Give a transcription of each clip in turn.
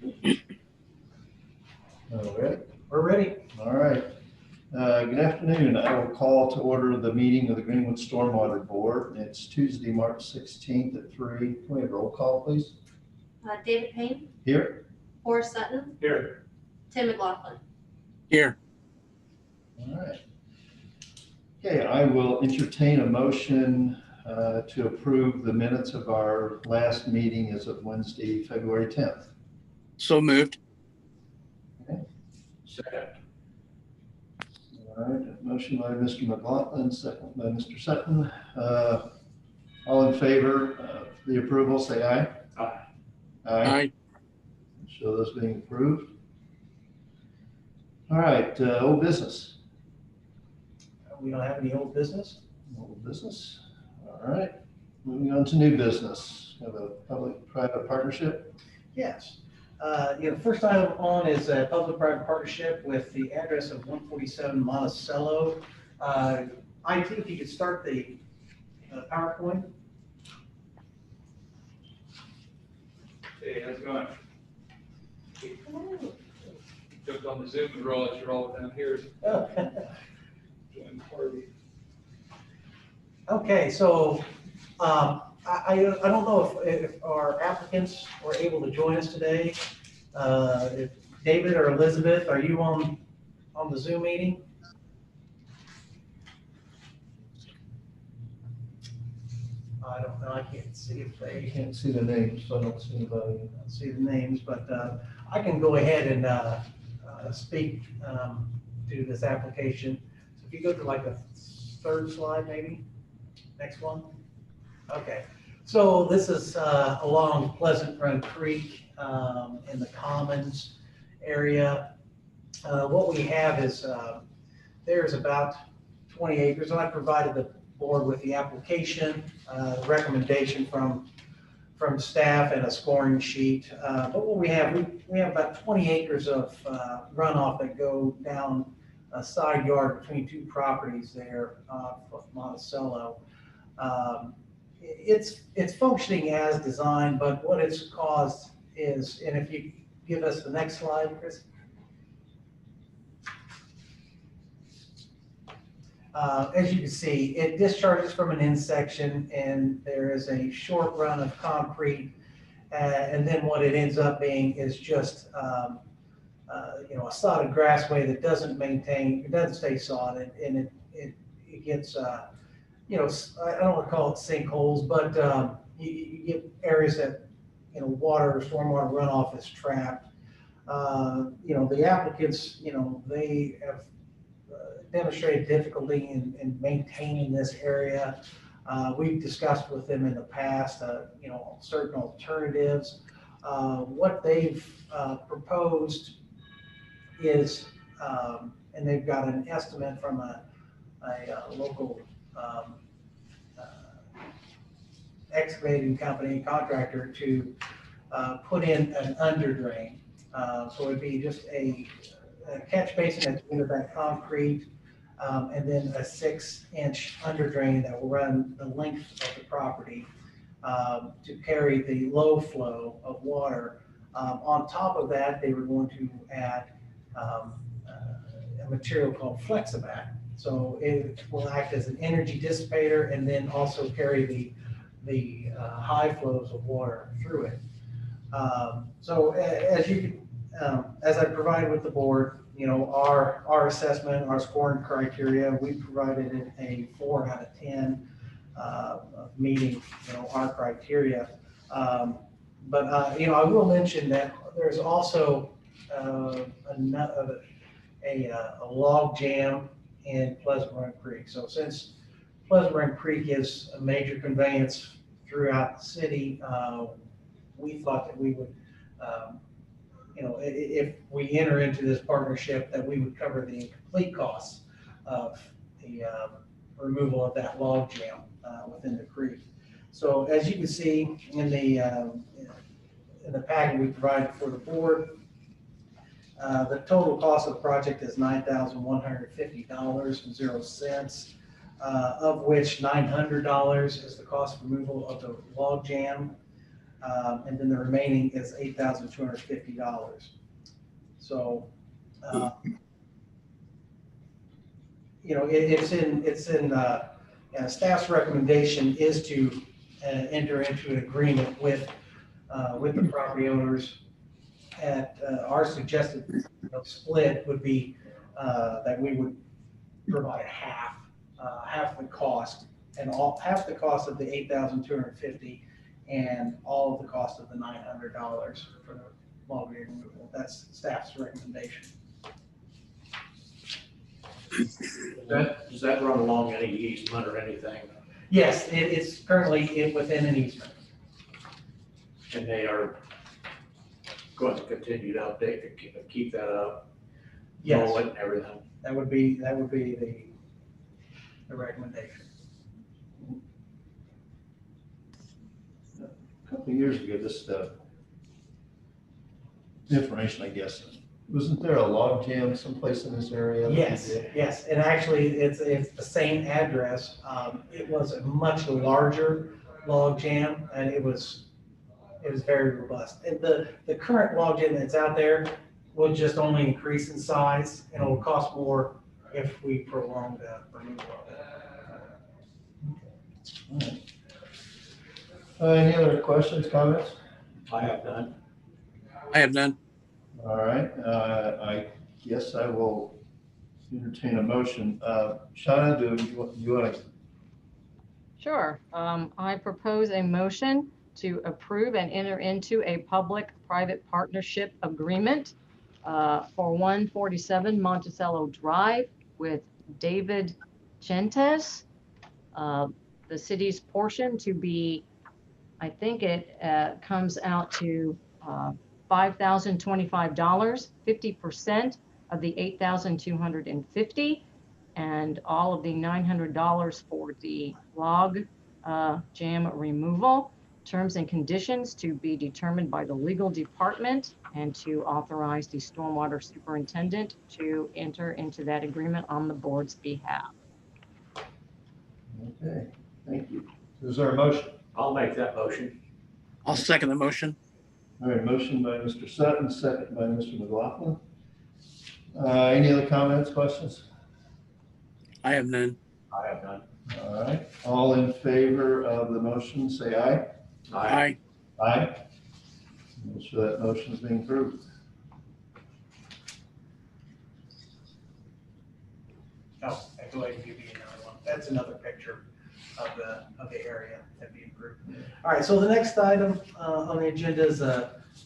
All right. We're ready. All right. Good afternoon. I will call to order the meeting of the Greenwood Stormwater Board. It's Tuesday, March 16th at 3. Can we have a roll call, please? David Payne, Here. Horace Sutton, Here. Tim McLaughlin. Here. All right. Okay, I will entertain a motion to approve the minutes of our last meeting as of Wednesday, February 10th. So moved. Okay. Second. All right, motion by Mr. McLaughlin, second by Mr. Sutton. All in favor of the approval, say aye. Aye. Aye. Show those being approved. All right, old business. We don't have any old business. Old business. All right, moving on to new business. We have a public-private partnership. Yes. The first item on is a public-private partnership with the address of 147 Monticello. IT, if you could start the PowerPoint. Hey, how's it going? Jumped on the Zoom and realized you're all down here. Join the party. Okay, so I don't know if our applicants were able to join us today. If David or Elizabeth, are you on the Zoom meeting? I don't know, I can't see if You they can't see the names, so I don't see anybody. see the names, but I can go ahead and speak to this application. So if you go to like the third slide, maybe, next one. Okay, so this is along Pleasant Run Creek in the Commons area. What we have is there's about 20 acres, and I provided the board with the application, recommendation from staff and a scoring sheet. But what we have about 20 acres of runoff that go down a side yard between two properties there of Monticello. It's functioning as designed, but what it's caused is, and if you give us the next slide, Chris. As you can see, it discharges from an end section, and there is a short run of concrete, and then what it ends up being is just a sodded grassway that doesn't stay sodded, and it gets I don't want to call it sinkholes, but you get areas that water or stormwater runoff is trapped. The applicants, they have demonstrated difficulty in maintaining this area. We've discussed with them in the past, certain alternatives. What they've proposed is, and they've got an estimate from a local excavating company contractor to put in an underdrain. So it'd be just a catch basin at the end of that concrete, and then a 6-inch underdrain that will run the length of the property to carry the low flow of water. On top of that, they were going to add a material called Flexivac. So it will act as an energy dissipator and then also carry the high flows of water through it. So as I provided with the board, our assessment, our scoring criteria, we provided it a 4 out of 10 meeting, our criteria. But I will mention that there's also a log jam in Pleasant Run Creek. So since Pleasant Run Creek is a major conveyance throughout the city, we thought that we would, if we enter into this partnership, that we would cover the complete costs of the removal of that log jam within the creek. So as you can see in the packet we provided for the board, the total cost of the project is $9,150.00, of which $900 is the cost of removal of the log jam. And then the remaining is $8,250. So, and staff's recommendation is to enter into an agreement with the property owners at our suggested split would be that we would provide half the cost and half the cost of the $8,250 and all of the cost of the $900 for the log removal. That's staff's recommendation. Does that run along any easement or anything? Yes, it's currently within an easement. And they are going to continue to update, to keep that up? Yes, Mow it and everything? that would be the recommendation. A couple of years ago, this information, I guess, wasn't there a log jam someplace in this area? Yes, and actually, it's the same address. It was a much larger log jam, and it was very robust. And the current log jam that's out there will just only increase in size, and it will cost more if we prolong the removal of it. All right. Any other questions, comments? I have none. I have none. All right, I guess I will entertain a motion. Shauna, do you want to? Sure. I propose a motion to approve and enter into a public-private partnership agreement for 147 Monticello Drive with David Gentes. The city's portion to be, I think it comes out to $5,025, 50% of the $8,250, and all of the $900 for the log jam removal. Terms and conditions to be determined by the legal department, and to authorize the stormwater superintendent to enter into that agreement on the board's behalf. Okay, thank you. Is there a motion? I'll make that motion. I'll second the motion. All right, motion by Mr. Sutton, second by Mr. McLaughlin. Any other comments, questions? I have none. I have none. All right, all in favor of the motion, say aye. Aye. Aye. Make sure that motion is being approved. Oh, I feel like give you another one. That's another picture of the area that we improved. All right, so the next item on the agenda is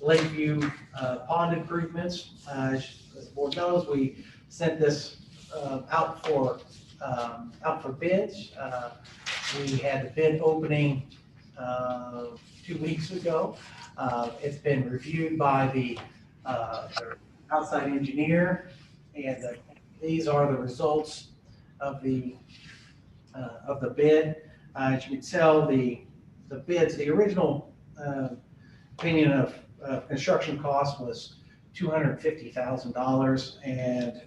Lakeview pond improvements. As the board knows, we sent this out for bids. We had the bid opening 2 weeks ago. It's been reviewed by the outside engineer, and these are the results of the bid. As you can tell, the bids, the original opinion of construction cost was $250,000, and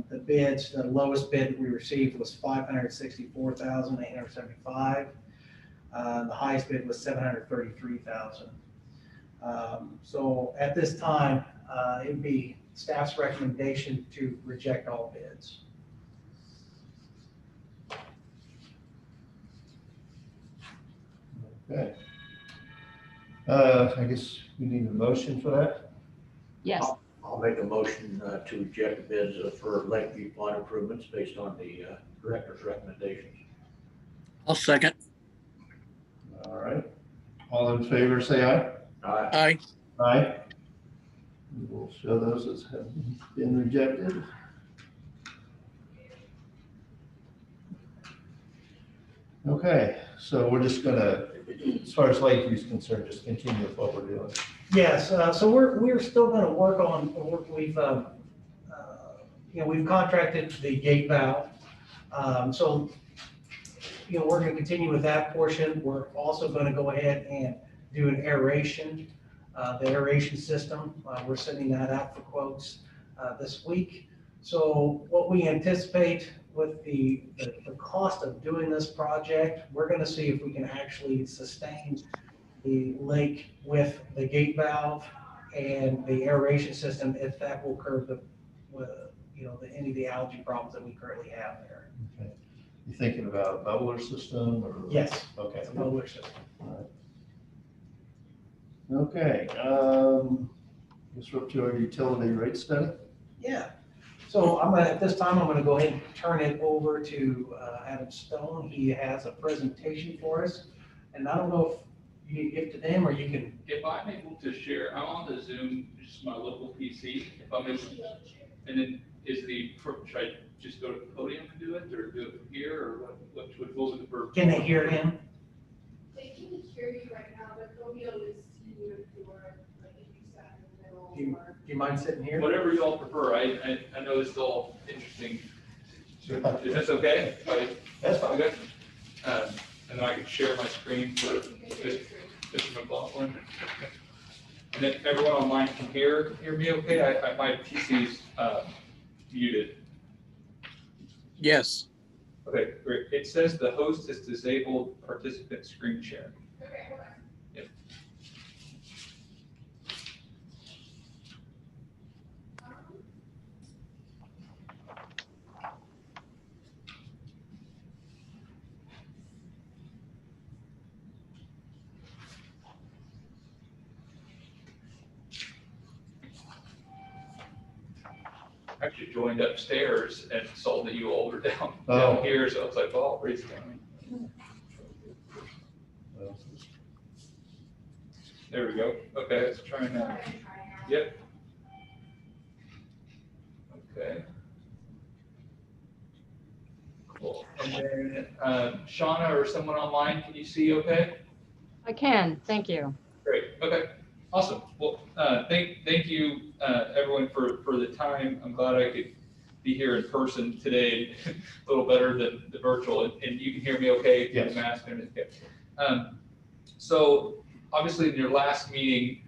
the bids, the lowest bid that we received was $564,875. The highest bid was $733,000. So at this time, it'd be staff's recommendation to reject all bids. Okay. I guess we need a motion for that. Yes. I'll make a motion to reject the bids for Lakeview pond improvements based on the director's recommendations. I'll second. All right. All in favor, say aye. Aye. Aye. Aye. We will show those as having been rejected. Okay, so we're just gonna, as far as Lakeview is concerned, just continue with what we're doing. Yes, so we're still going to work on, we've contracted the gate valve. So, we're going to continue with that portion. We're also going to go ahead and do an aeration, the aeration system. We're sending that out for quotes this week. So what we anticipate with the cost of doing this project, we're going to see if we can actually sustain the lake with the gate valve and the aeration system, if that will curb the, any of the algae problems that we currently have there. Okay. You thinking about a bubbler system or? Yes, Okay. it's a bubbler system. Okay, guess we're up to our utility rate study. Yeah. So at this time, I'm gonna go ahead and turn it over to Adam Stone. He has a presentation for us. And I don't know if you give to them or you can. If I'm able to share, I'm on the Zoom, just my local PC. If I'm able, and then should I just go to the podium and do it, or do it here, or what would the purpose? Can they hear him? They can hear you right now, but they'll be able to see you if you were, like, if you sat in the middle Do you, or. do you mind sitting here? Whatever you all prefer. I know this is all interesting. Is this okay? That's fine. Okay. And then I can share my screen for Mr. McLaughlin. And then everyone online can hear me okay? My PC's muted. Yes. Okay, great. It says the host is disabled participant screen sharing. Okay, hold on. Yep. Actually joined upstairs and saw that you all were down Oh. here, so I was like, oh, raise down. There we go. Okay, let's try now. Go ahead and try now. Yep. Okay. Cool. And then, Shauna or someone online, can you see okay? I can, thank you. Great, okay, awesome. Well, thank you, everyone for the time. I'm glad I could be here in person today, a little better than the virtual, and you can hear me okay? Yes. The mask and everything. So obviously in your last meeting,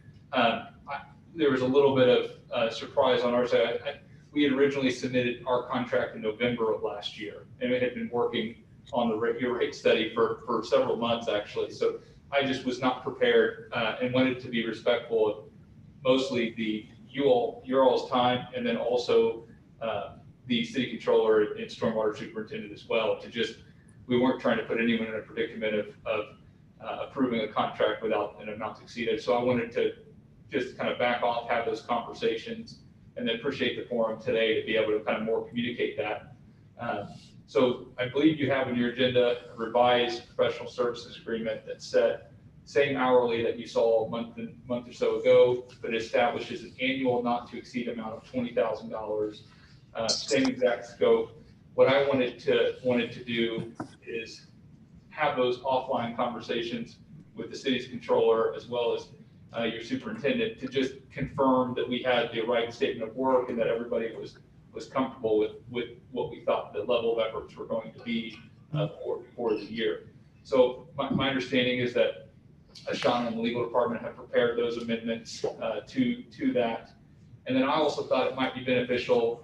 there was a little bit of surprise on our side. We had originally submitted our contract in November of last year, and we had been working on the rate study for several months actually. So I just was not prepared and wanted to be respectful of mostly your all's time, and then also the city controller and stormwater superintendent as well. We weren't trying to put anyone in a predicament of approving a contract without an amount exceeded. So I wanted to just kind of back off, have those conversations, and then appreciate the forum today to be able to kind of more communicate that. So I believe you have in your agenda a revised professional services agreement that set same hourly that you saw a month or so ago, but establishes an annual not to exceed amount of $20,000. Same exact scope. What I wanted to do is have those offline conversations with the city's controller as well as your superintendent to just confirm that we had the right statement of work and that everybody was comfortable with what we thought the level of efforts were going to be for the year. So my understanding is that Shauna and the legal department have prepared those amendments to that. And then I also thought it might be beneficial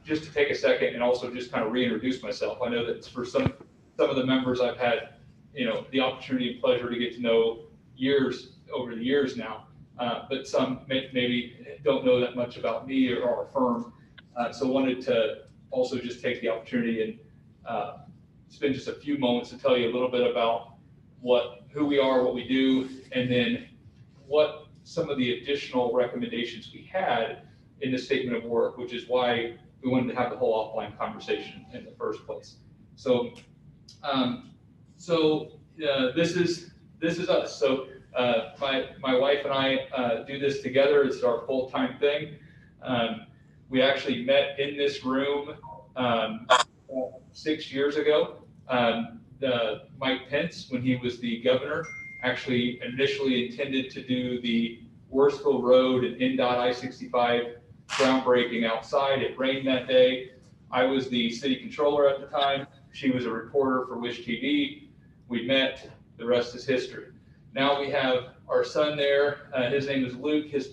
just to take a second and also just kind of reintroduce myself. I know that for some of the members I've had, the opportunity and pleasure to get to know over the years now, but some maybe don't know that much about me or our firm. So wanted to also just take the opportunity and spend just a few moments to tell you a little bit about who we are, what we do, and then what some of the additional recommendations we had in the statement of work, which is why we wanted to have the whole offline conversation in the first place. So, this is us. So my wife and I do this together. It's our full-time thing. We actually met in this room 6 years ago. Mike Pence, when he was the governor, actually initially intended to do the Worsville Road and NDOT I-65 groundbreaking outside. It rained that day. I was the city controller at the time. She was a reporter for Wish TV. We met. The rest is history. Now we have our son there. His name is Luke. His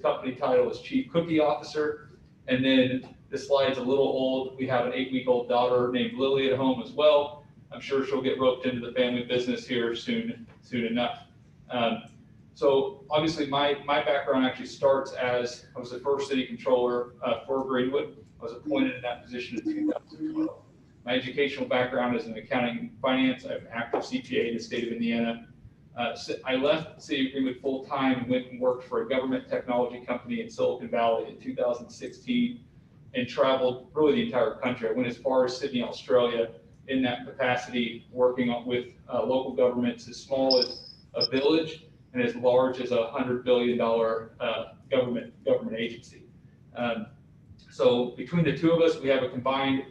company title is Chief Cookie Officer. And then this slide's a little old. We have an 8-week-old daughter named Lily at home as well. I'm sure she'll get roped into the family business here soon enough. So obviously my background actually starts as, I was the first city controller for Greenwood. I was appointed in that position in 2012. My educational background is in accounting and finance. I have an active CPA in the state of Indiana. I left the city of Greenwood full-time and went and worked for a government technology company in Silicon Valley in 2016 and traveled really the entire country. I went as far as Sydney, Australia in that capacity, working with local governments as small as a village and as large as a $100 billion government agency. So between the two of us, we have a combined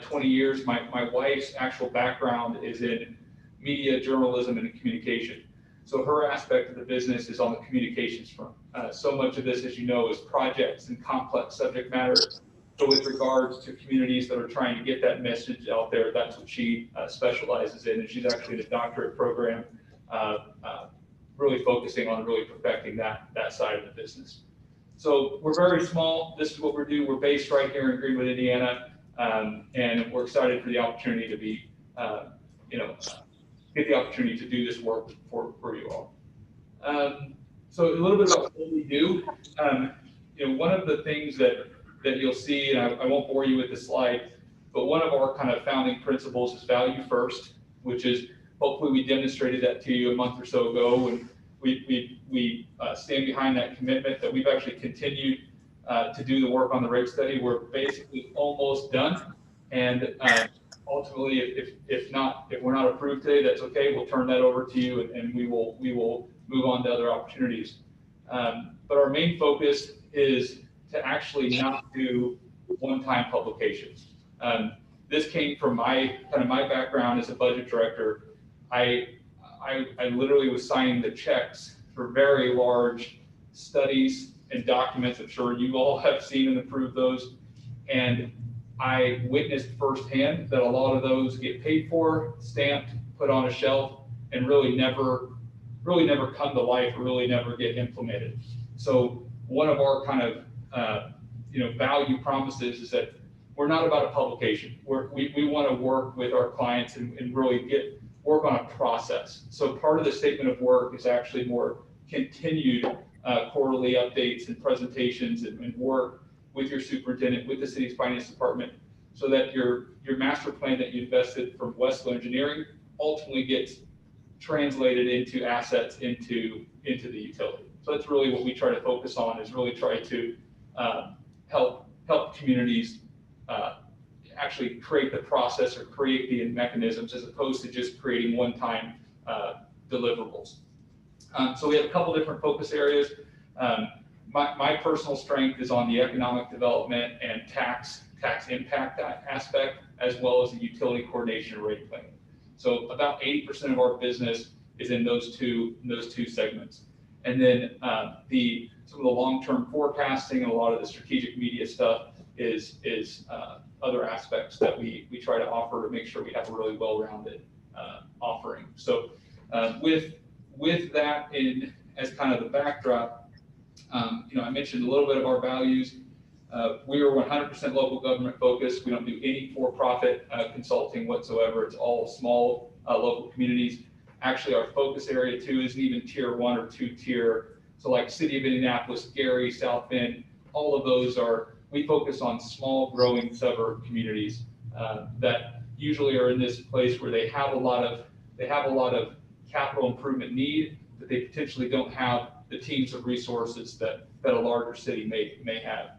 20 years. My wife's actual background is in media, journalism, and communication. So her aspect of the business is on the communications front. So much of this, as you know, is projects and complex subject matter. So with regards to communities that are trying to get that message out there, that's what she specializes in. And she's actually in a doctorate program, really focusing on really perfecting that side of the business. So we're very small. This is what we do. We're based right here in Greenwood, Indiana. And we're excited for the opportunity to be, get the opportunity to do this work for you all. So a little bit about what we do. One of the things that you'll see, and I won't bore you with the slide, but one of our kind of founding principles is value first, which is hopefully we demonstrated that to you a month or so ago, and we stand behind that commitment that we've actually continued to do the work on the rate study. We're basically almost done, and ultimately, if we're not approved today, that's okay. We'll turn that over to you, and we will move on to other opportunities. But our main focus is to actually not do one-time publications. This came from my background as a budget director. I literally was signing the checks for very large studies and documents. I'm sure you all have seen and approved those. And I witnessed firsthand that a lot of those get paid for, stamped, put on a shelf, and really never come to life, or really never get implemented. So one of our kind of value promises is that we're not about a publication. We want to work with our clients and really work on a process. So part of the statement of work is actually more continued quarterly updates and presentations and work with your superintendent, with the city's finance department, so that your master plan that you invested from Westlow Engineering ultimately gets translated into assets into the utility. So that's really what we try to focus on, is really try to help communities actually create the process or create the mechanisms, as opposed to just creating one-time deliverables. So we have a couple different focus areas. My personal strength is on the economic development and tax impact aspect, as well as the utility coordination and rate planning. So about 80% of our business is in those two segments. And then some of the long-term forecasting and a lot of the strategic media stuff is other aspects that we try to offer to make sure we have a really well-rounded offering. So with that as kind of the backdrop, I mentioned a little bit of our values. We are 100% local government focused. We don't do any for-profit consulting whatsoever. It's all small local communities. Actually, our focus area too isn't even tier 1 or 2 tier. So like City of Indianapolis, Gary, South Bend, all of those we focus on small growing suburb communities that usually are in this place where they have a lot of capital improvement need, but they potentially don't have the teams of resources that a larger city may have.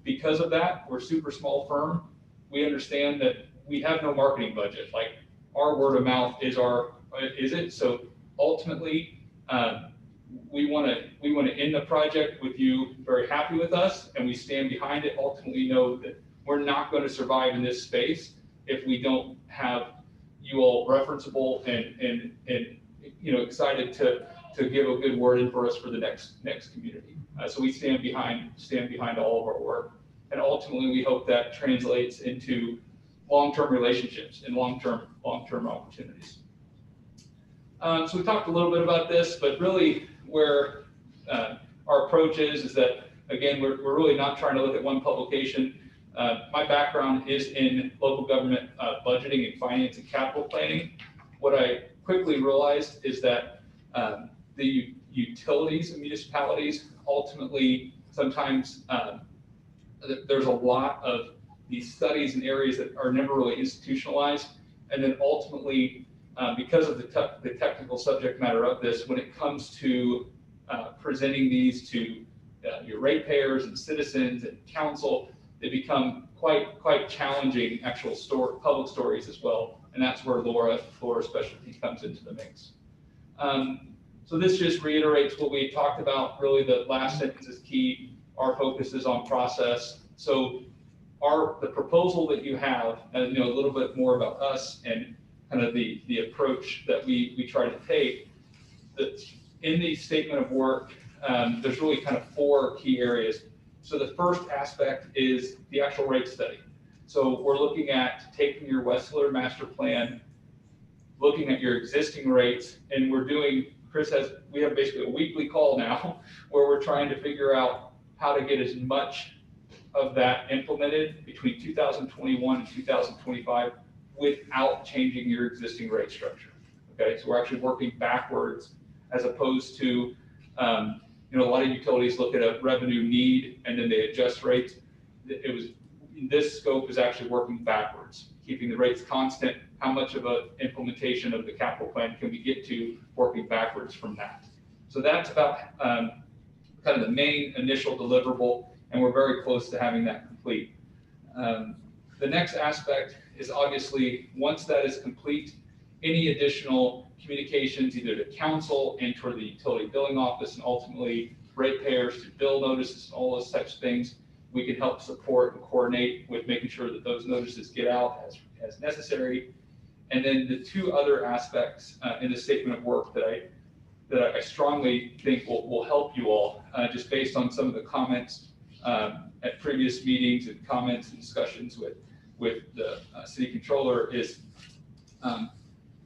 Because of that, we're a super small firm. We understand that we have no marketing budget. Like, our word of mouth is it. So ultimately, we want to end the project with you very happy with us, and we stand behind it. Ultimately, know that we're not going to survive in this space if we don't have you all referenceable and excited to give a good word in for us for the next community. So we stand behind all of our work, and ultimately we hope that translates into long-term relationships and long-term opportunities. So we talked a little bit about this, but really where our approach is that, again, we're really not trying to look at one publication. My background is in local government budgeting and finance and capital planning. What I quickly realized is that The utilities and municipalities, ultimately, sometimes there's a lot of these studies and areas that are never really institutionalized. And then ultimately, because of the technical subject matter of this, when it comes to presenting these to your ratepayers and citizens and council, they become quite challenging actual public stories as well. And that's where Laura Specialty comes into the mix. So this just reiterates what we talked about. Really, the last sentence is key. Our focus is on process. So the proposal that you have, and a little bit more about us and kind of the approach that we try to take. That in the statement of work, there's really kind of 4 key areas. So the first aspect is the actual rate study. So we're looking at taking your Westler master plan, looking at your existing rates, and we have basically a weekly call now where we're trying to figure out how to get as much of that implemented between 2021 and 2025 without changing your existing rate structure. Okay, so we're actually working backwards as opposed to, a lot of utilities look at a revenue need and then they adjust rates. This scope is actually working backwards, keeping the rates constant. How much of an implementation of the capital plan can we get to, working backwards from that? So that's about kind of the main initial deliverable, and we're very close to having that complete. The next aspect is obviously, once that is complete, any additional communications either to council and toward the utility billing office and ultimately ratepayers to bill notices and all those types of things, we can help support and coordinate with making sure that those notices get out as necessary. And then the 2 other aspects in the statement of work that I strongly think will help you all, just based on some of the comments at previous meetings and comments and discussions with the city controller, is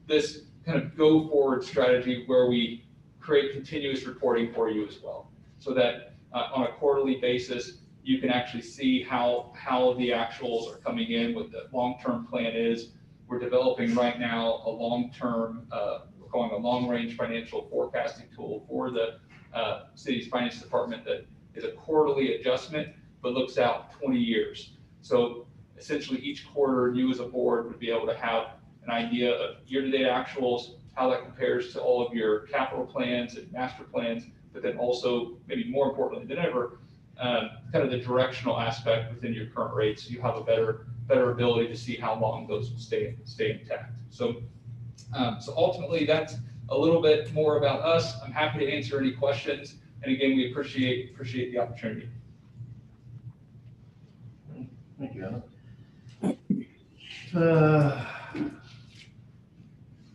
this kind of go forward strategy where we create continuous reporting for you as well, so that on a quarterly basis, you can actually see how the actuals are coming in, what the long-term plan is. We're developing right now a long-term, we're calling a long-range financial forecasting tool for the city's finance department that is a quarterly adjustment, but looks out 20 years. So essentially each quarter, you as a board would be able to have an idea of year-to-date actuals, how that compares to all of your capital plans and master plans, but then also, maybe more importantly than ever, kind of the directional aspect within your current rates. You have a better ability to see how long those will stay intact. So ultimately, that's a little bit more about us. I'm happy to answer any questions. And again, we appreciate the opportunity. Thank you, Adam.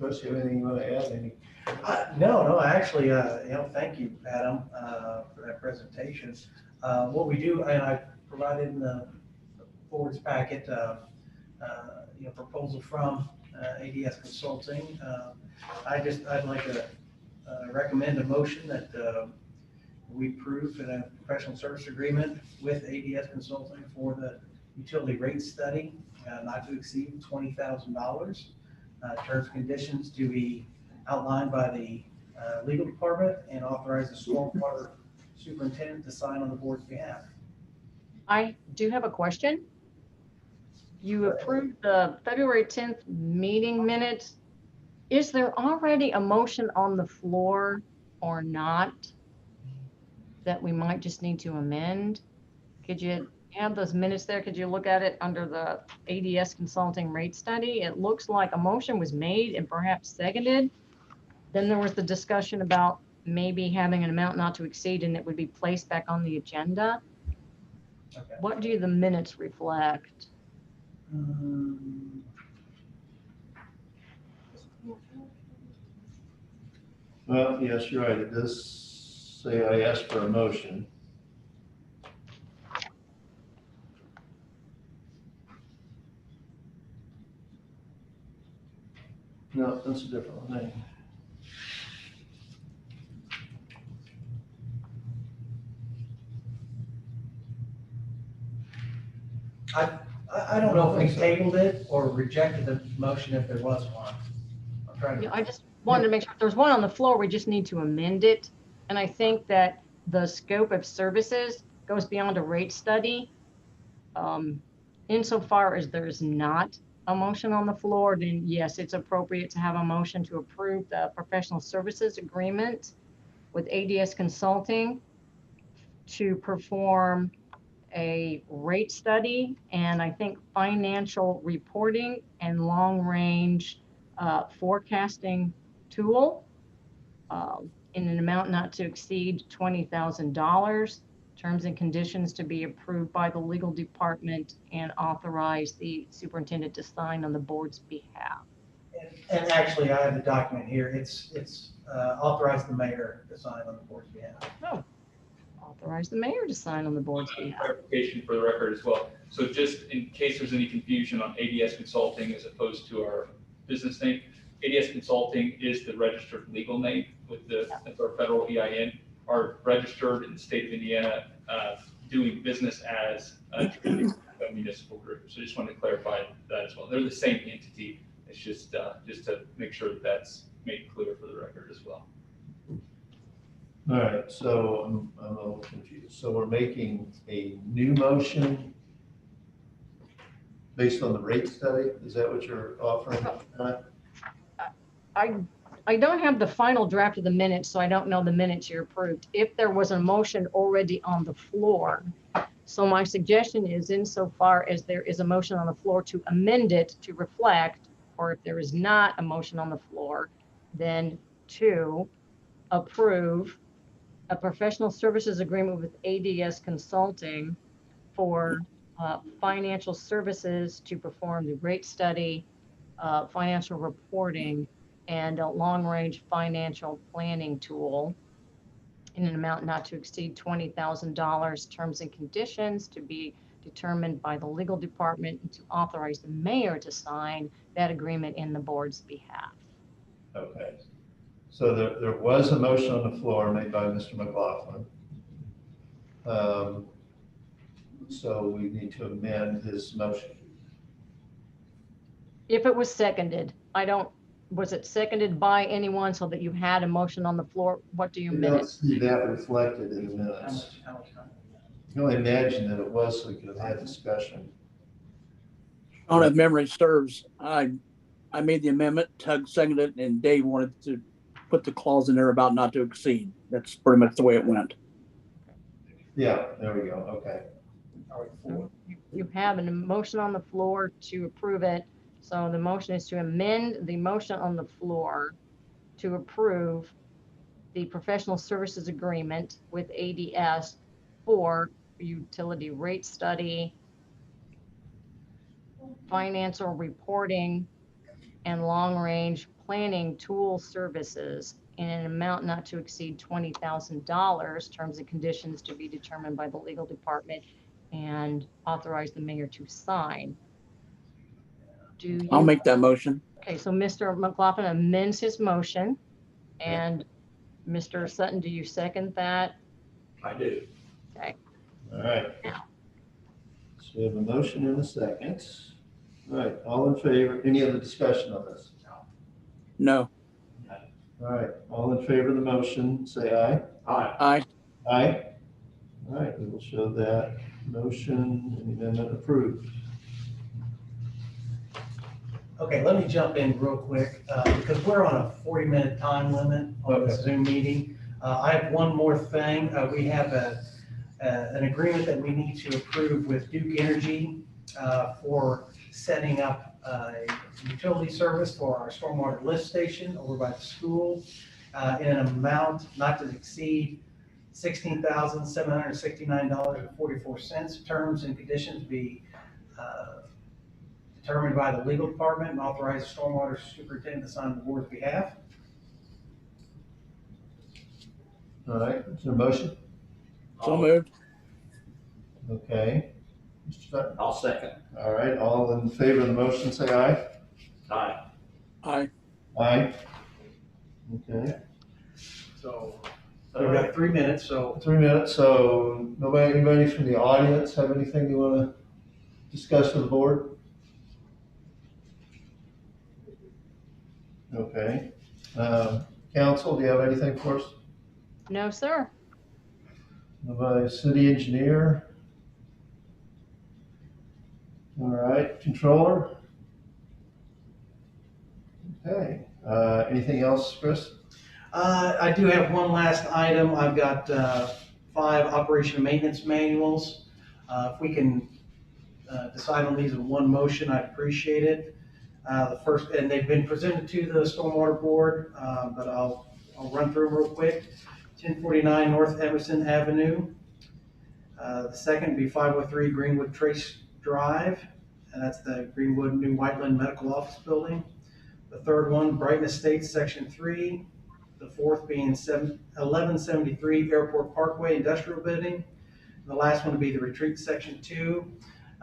Chris, you have anything you want to add? No, actually, thank you, Adam, for that presentation. What we do, and I provided in the board's packet, proposal from ADS Consulting. I'd like to recommend a motion that we approve a professional service agreement with ADS Consulting for the utility rate study, not to exceed $20,000. Terms and conditions to be outlined by the legal department and authorize the stormwater superintendent to sign on the board's behalf. I do have a question. You approved the February 10th meeting minutes. Is there already a motion on the floor or not that we might just need to amend? Could you have those minutes there? Could you look at it under the ADS Consulting rate study? It looks like a motion was made and perhaps seconded. Then there was the discussion about maybe having an amount not to exceed, and it would be placed back on the agenda. Okay. What do the minutes reflect? Well, yes, you're right. It does say I asked for a motion. No, that's a different thing. I don't know if we tabled it or rejected the motion if there was one. I'm trying to. I just wanted to make sure, if there's one on the floor, we just need to amend it. And I think that the scope of services goes beyond a rate study. Insofar as there's not a motion on the floor, then yes, it's appropriate to have a motion to approve the professional services agreement with ADS Consulting to perform a rate study and I think financial reporting and long-range forecasting tool in an amount not to exceed $20,000. Terms and conditions to be approved by the legal department and authorize the superintendent to sign on the board's behalf. And actually, I have the document here. It's authorized the mayor to sign on the board's behalf. Oh, authorize the mayor to sign on the board's behalf. Clarification for the record as well. So just in case there's any confusion on ADS Consulting as opposed to our business name, ADS Consulting is the registered legal name that's our federal EIN, are registered in the state of Indiana, doing business as a municipal group. So just wanted to clarify that as well. They're the same entity. It's just to make sure that that's made clear for the record as well. All right, so I'm a little confused. So we're making a new motion based on the rate study? Is that what you're offering? I don't have the final draft of the minutes, so I don't know the minutes you approved. If there was a motion already on the floor. So my suggestion is insofar as there is a motion on the floor to amend it to reflect, or if there is not a motion on the floor, then to approve a professional services agreement with ADS Consulting for financial services to perform the rate study, financial reporting, and a long-range financial planning tool in an amount not to exceed $20,000, terms and conditions to be determined by the legal department, and to authorize the mayor to sign that agreement in the board's behalf. Okay. So there was a motion on the floor made by Mr. McLaughlin. So we need to amend his motion. If it was seconded, was it seconded by anyone so that you had a motion on the floor? What do you I don't minutes? see that reflected in the minutes. How much time? I can only imagine that it was so we could have had discussion. On if memory serves, I made the amendment, Tug seconded it, and Dave wanted to put the clause in there about not to exceed. That's pretty much the way it went. Yeah, there we go. Okay. You have a motion on the floor to approve it. So the motion is to amend the motion on the floor to approve the professional services agreement with ADS for utility rate study, financial reporting, and long-range planning tool services in an amount not to exceed $20,000, terms and conditions to be determined by the legal department, and authorize the mayor to sign. I'll make that motion. Okay, so Mr. McLaughlin amends his motion, and Mr. Sutton, do you second that? I do. Okay. All right. So we have a motion and a second. All right, all in favor? Any other discussion on this? No. All right, all in favor of the motion, say aye. Aye. Aye. Aye. All right, we will show that motion and amendment approved. Okay, let me jump in real quick, because we're on a 40-minute time limit on the Okay. Zoom meeting. I have one more thing. We have an agreement that we need to approve with Duke Energy for setting up a utility service for our stormwater lift station over by the school in an amount not to exceed $16,769.44. Terms and conditions be determined by the legal department and authorize the stormwater superintendent to sign on the board's behalf. All right, is there a motion? So moved. Okay. Mr. Sutton? I'll second. All right, all in favor of the motion, say aye. Aye. Aye. Aye. Okay, So we've got 3 minutes, so 3 minutes, so anybody from the audience have anything you want to discuss with the board? Okay, Council, do you have anything for us? No, sir. By city engineer? All right, controller? Okay, anything else, Chris? I do have one last item. I've got 5 operation and maintenance manuals. If we can decide on these in one motion, I'd appreciate it. The first, and they've been presented to the Stormwater Board, but I'll run through them real quick. 1049 North Emerson Avenue. The second would be 503 Greenwood Trace Drive, and that's the Greenwood New Whiteland Medical Office Building. The third one, Brighton Estates, Section 3. The fourth being 1173 Airport Parkway Industrial Building. And the last one would be the Retreat, Section 2.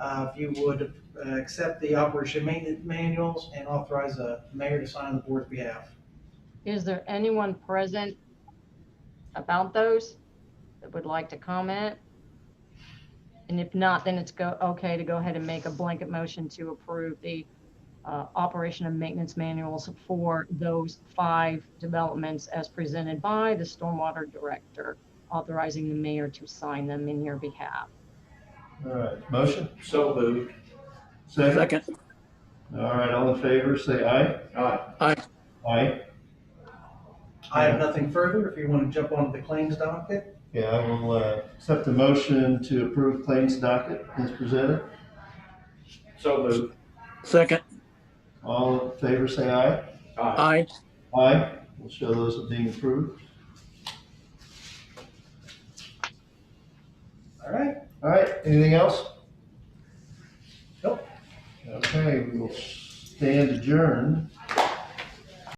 If you would accept the operation maintenance manuals and authorize the mayor to sign on the board's behalf. Is there anyone present about those that would like to comment? And if not, then it's okay to go ahead and make a blanket motion to approve the operation and maintenance manuals for those 5 developments as presented by the Stormwater Director, authorizing the mayor to sign them in your behalf. All right, motion? So moved. Second? All right, all in favor, say aye. Aye. Aye. I have nothing further. If you want to jump onto the claims docket. Yeah, I will accept the motion to approve claims docket as presented. So moved. Second. All in favor, say aye. Aye. Aye. We'll show those as being approved. All right. All right, anything else? Nope. Okay, we will stand adjourned.